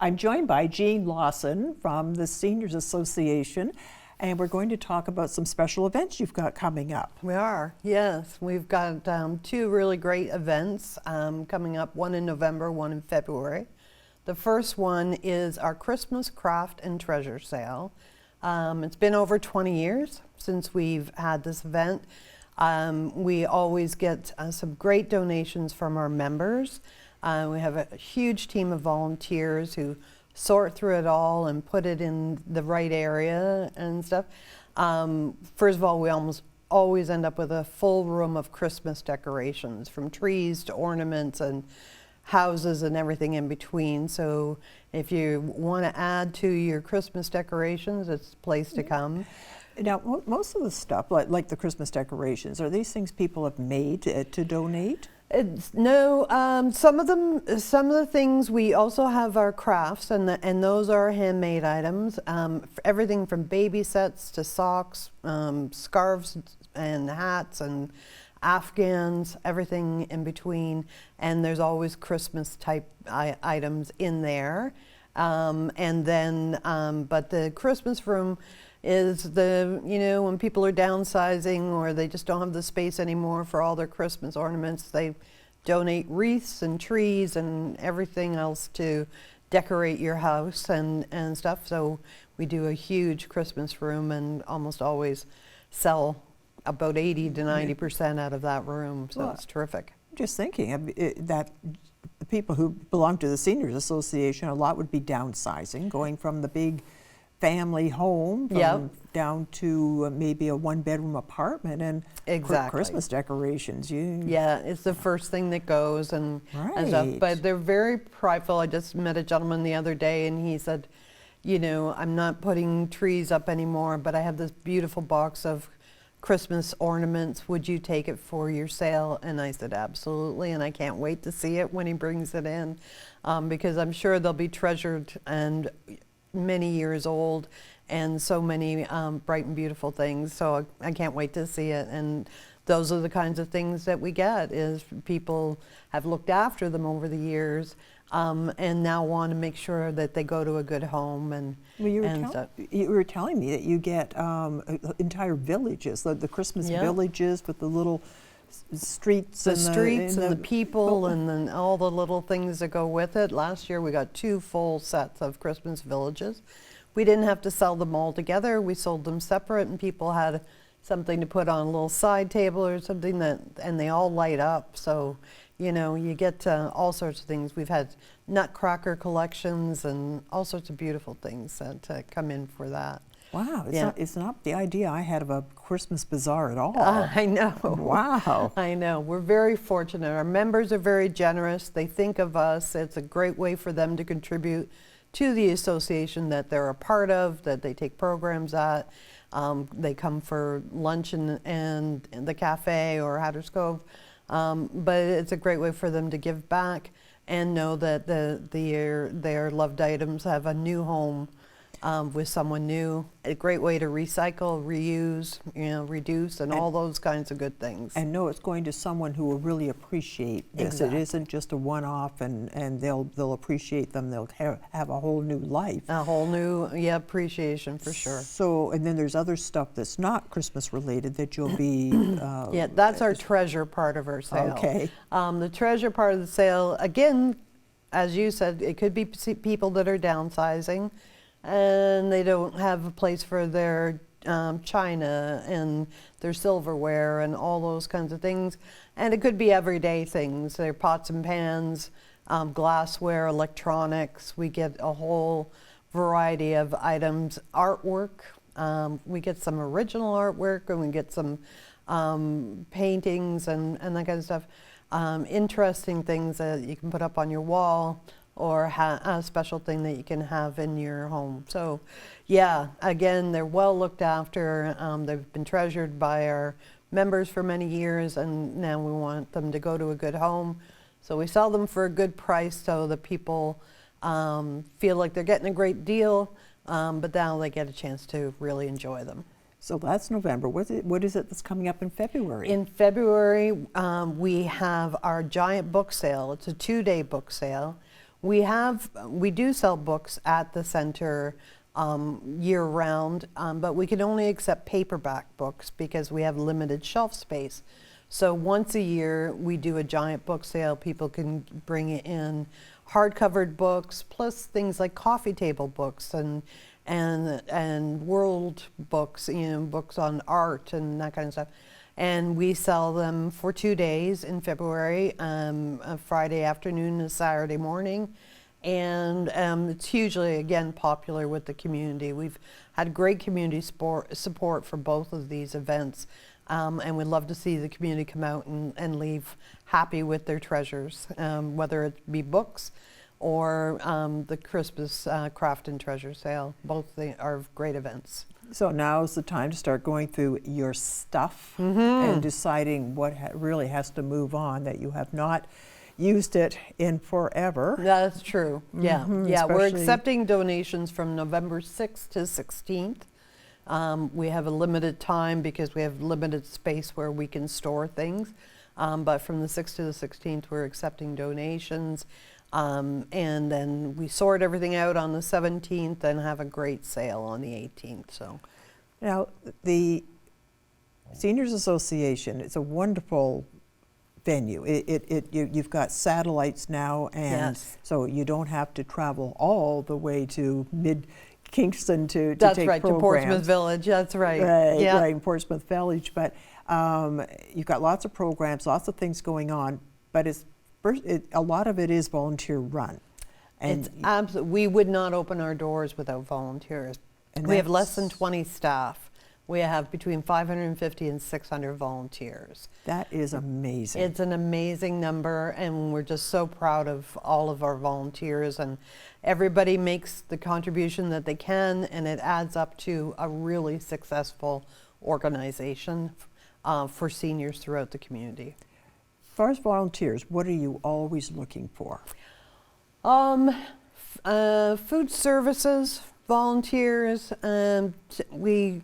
I'm joined by Jean Lawson from the Seniors Association, and we're going to talk about some special events you've got coming up. We are, yes. We've got two really great events coming up, one in November, one in February. The first one is our Christmas Craft and Treasure Sale. It's been over 20 years since we've had this event. We always get some great donations from our members. We have a huge team of volunteers who sort through it all and put it in the right area and stuff. First of all, we almost always end up with a full room of Christmas decorations, from trees to ornaments and houses and everything in between. So if you want to add to your Christmas decorations, it's a place to come. Now, most of the stuff, like the Christmas decorations, are these things people have made to donate? No, some of the things, we also have our crafts, and those are handmade items. Everything from baby sets to socks, scarves and hats and Afghans, everything in between. And there's always Christmas type items in there. And then, but the Christmas room is when people are downsizing or they just don't have the space anymore for all their Christmas ornaments, they donate wreaths and trees and everything else to decorate your house and stuff. So we do a huge Christmas room and almost always sell about 80 to 90% out of that room. So it's terrific. I'm just thinking that the people who belong to the Seniors Association, a lot would be downsizing, going from the big family home down to maybe a one-bedroom apartment, and Christmas decorations. Yeah, it's the first thing that goes and stuff. But they're very prideful. I just met a gentleman the other day, and he said, I'm not putting trees up anymore, but I have this beautiful box of Christmas ornaments. Would you take it for your sale? And I said, absolutely, and I can't wait to see it when he brings it in, because I'm sure they'll be treasured and many years old, and so many bright and beautiful things. So I can't wait to see it. And those are the kinds of things that we get, is people have looked after them over the years, and now want to make sure that they go to a good home. And you were telling me that you get entire villages, the Christmas villages with the little streets and the people and then all the little things that go with it. Last year we got 2 full sets of Christmas villages. We didn't have to sell them all together. We sold them separate, and people had something to put on a little side table or something, and they all light up. So you get all sorts of things. We've had nutcracker collections and all sorts of beautiful things that come in for that. Wow, it's not the idea I had of a Christmas bazaar at all. I know. Wow. I know. We're very fortunate. Our members are very generous. They think of us. It's a great way for them to contribute to the association that they're a part of, that they take programs at. They come for lunch in the cafe or Hatter's Cove. But it's a great way for them to give back and know that their loved items have a new home with someone new. A great way to recycle, reuse, reduce, and all those kinds of good things. And know it's going to someone who will really appreciate this. Exactly. It isn't just a one-off, and they'll appreciate them. They'll have a whole new life. A whole new appreciation, for sure. So, and then there's other stuff that's not Christmas related that you'll be. That's our treasure part of our sale. Okay. The treasure part of the sale, again, as you said, it could be people that are downsizing, and they don't have a place for their china and their silverware and all those kinds of things. And it could be everyday things. They're pots and pans, glassware, electronics. We get a whole variety of items. Artwork. We get some original artwork, and we get some paintings and that kind of stuff. Interesting things that you can put up on your wall, or a special thing that you can have in your home. So again, they're well looked after. They've been treasured by our members for many years, and now we want them to go to a good home. So we sell them for a good price so that people feel like they're getting a great deal, but now they get a chance to really enjoy them. So that's November. What is it that's coming up in February? In February, we have our giant book sale. It's a 2-day book sale. We do sell books at the center year round, but we can only accept paperback books because we have limited shelf space. So once a year, we do a giant book sale. People can bring in hardcovered books, plus things like coffee table books and world books, books on art and that kind of stuff. And we sell them for 2 days in February, a Friday afternoon and a Saturday morning. And it's hugely, again, popular with the community. We've had great community support for both of these events. And we'd love to see the community come out and leave happy with their treasures, whether it be books or the Christmas craft and treasure sale. Both are great events. So now's the time to start going through your stuff and deciding what really has to move on, that you have not used it in forever. That's true. Yeah, yeah. We're accepting donations from November 6th to 16th. We have a limited time because we have limited space where we can store things. But from the 6th to the 16th, we're accepting donations. And then we sort everything out on the 17th and have a great sale on the 18th. So, now the Seniors Association, it's a wonderful venue. You've got satellites now, and so you don't have to travel all the way to Kingston to that's take right, programs. to Portsmouth Village. That's right. Right, yeah. right, in Portsmouth Village. But you've got lots of programs, lots of things going on. But a lot of it is volunteer run. And we would not open our doors without volunteers. We have less than 20 staff. We have between 550 and 600 volunteers. That is amazing. It's an amazing number, and we're just so proud of all of our volunteers. And everybody makes the contribution that they can, and it adds up to a really successful organization for seniors throughout the community. As far as volunteers, what are you always looking for? Food services, volunteers. We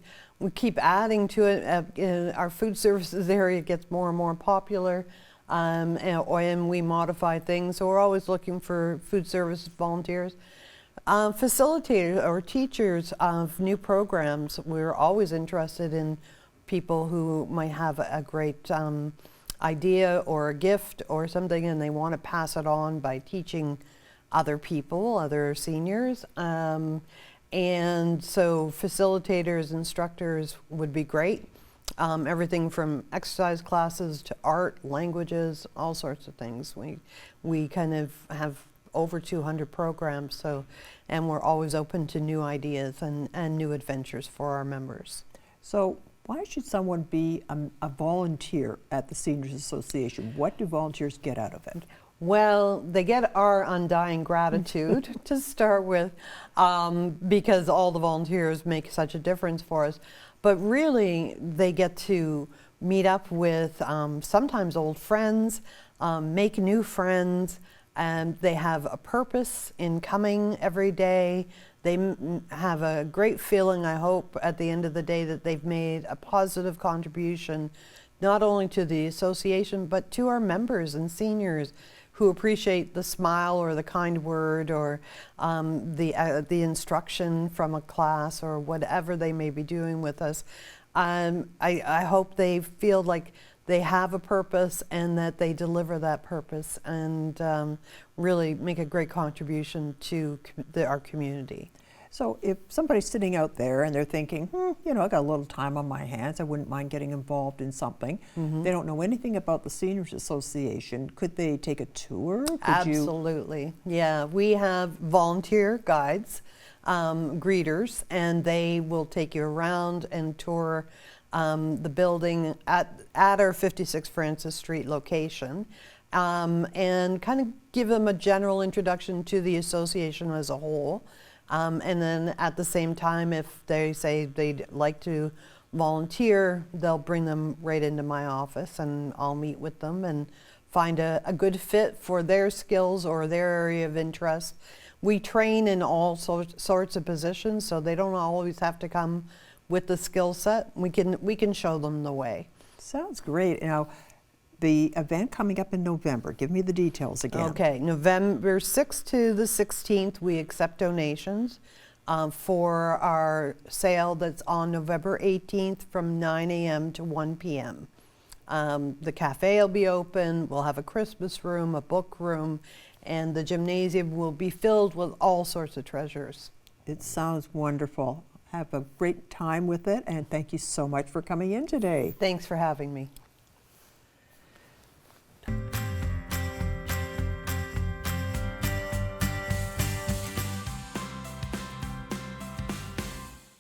keep adding to it. Our food services area gets more and more popular, and we modify things. So we're always looking for food services volunteers. Facilitators or teachers of new programs. We're always interested in people who might have a great idea or a gift or something, and they want to pass it on by teaching other people, other seniors. And so facilitators, instructors would be great. Everything from exercise classes to art, languages, all sorts of things. We kind of have over 200 programs, and we're always open to new ideas and new adventures for our members. So why should someone be a volunteer at the Seniors Association? What do volunteers get out of it? Well, they get our undying gratitude to start with, because all the volunteers make such a difference for us. But really, they get to meet up with sometimes old friends, make new friends, and they have a purpose in coming every day. They have a great feeling, I hope, at the end of the day that they've made a positive contribution, not only to the association, but to our members and seniors who appreciate the smile or the kind word or the instruction from a class or whatever they may be doing with us. I hope they feel like they have a purpose and that they deliver that purpose and really make a great contribution to our community. So if somebody's sitting out there and they're thinking, I got a little time on my hands, I wouldn't mind getting involved in something. They don't know anything about the Seniors Association. Could they take a tour? Absolutely. Yeah, we have volunteer guides, greeters, and they will take you around and tour the building at our 56 Francis Street location, and kind of give them a general introduction to the association as a whole. And then at the same time, if they say they'd like to volunteer, they'll bring them right into my office and I'll meet with them and find a good fit for their skills or their area of interest. We train in all sorts of positions, so they don't always have to come with the skill set. We can show them the way. Sounds great. Now, The event coming up in November, give me the details again. Okay, November 6th to the 16th, we accept donations for our sale that's on November 18th from 9 a.m. to 1 p.m. The cafe will be open, we'll have a Christmas room, a book room, and the gymnasium will be filled with all sorts of treasures. It sounds wonderful. Have a great time with it, and thank you so much for coming in today. Thanks for having me.